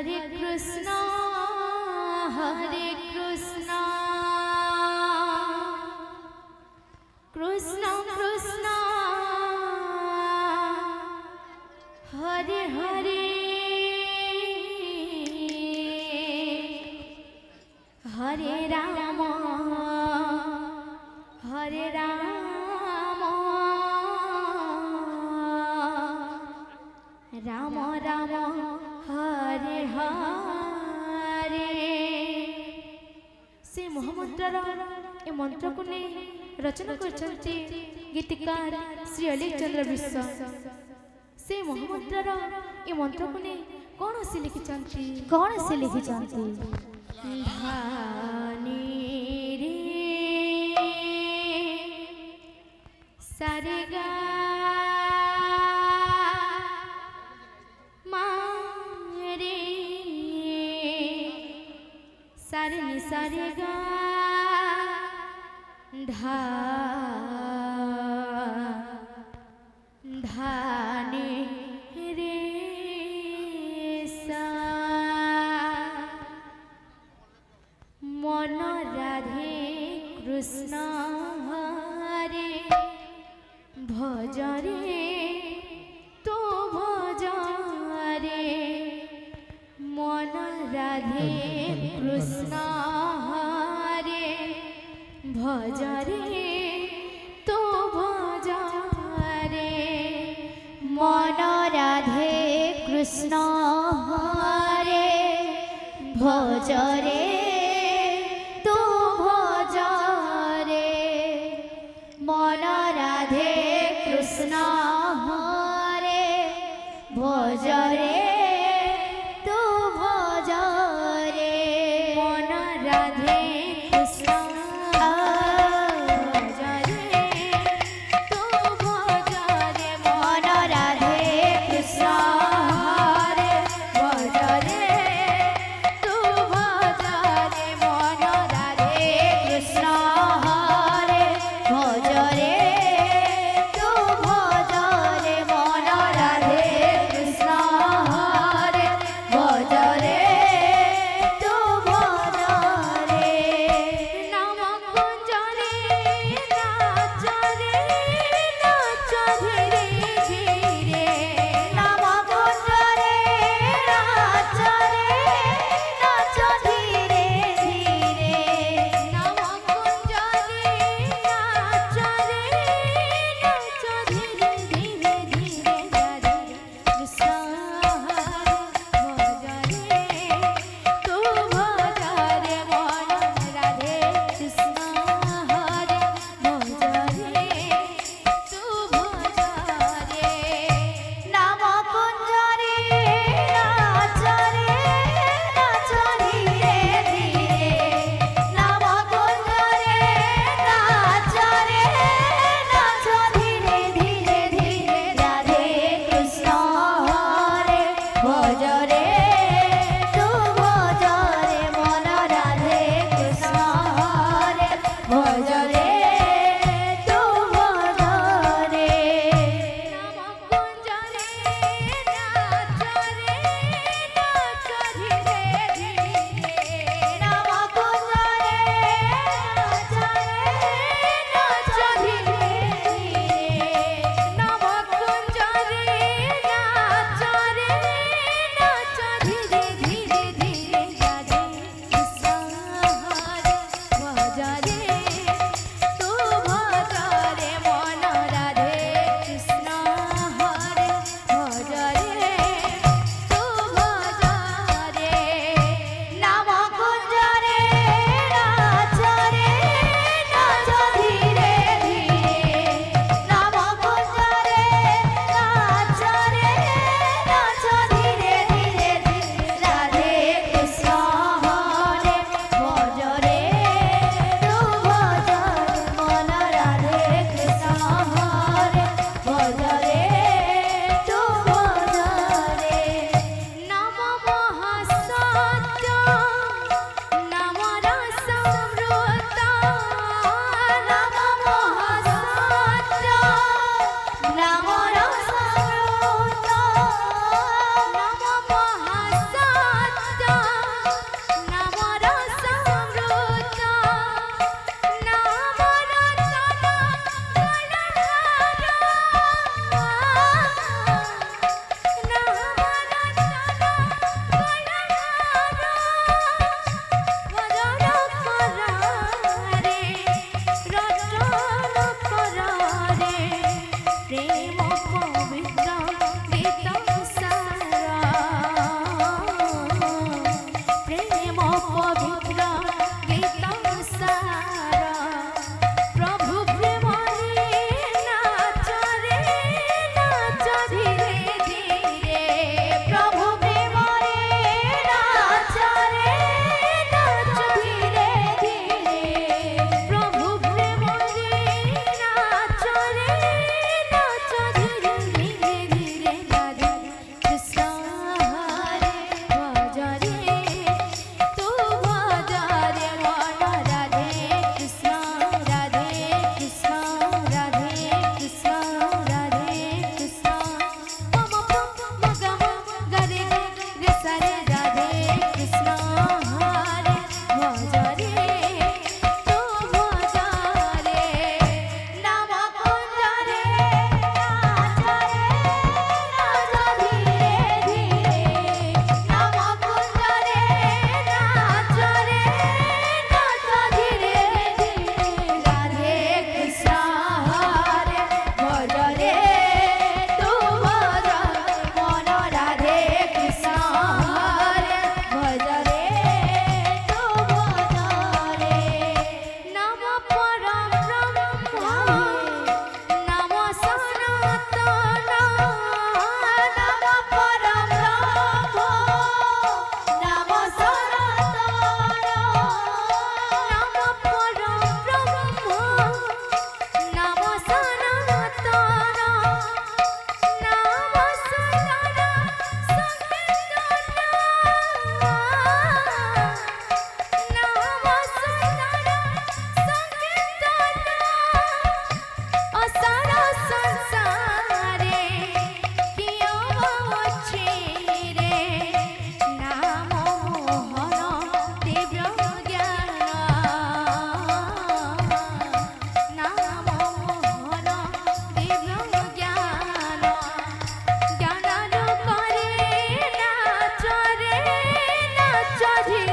हरे कृष्णा कृष्ण कृष्ण हरे हरे हरे राम राम राम हरे हरे। से महामंत्र ए मंत्र को नहीं रचना करछन्ति गीतिकार श्री अलेख चंद्र विश्व। से महामंत्र ए मंत्र को नहीं कौन से लिखिछन्ति धानी रे सारे गा मारे सारे नि सारे गा धा धाने रे सा मन राधे कृष्ण हरे भज रे तो भज रे मन राधे कृष्ण हरे भज रे तो भज रे मन राधे कृष्ण हरे भज रे तो भज रे मन राधे कृष्ण हरे भज रे तो भज रे मन राधे कृष्ण भज रे तो भज रे मन राधे कृष्ण हरे भज रे तो भज ରାଧେ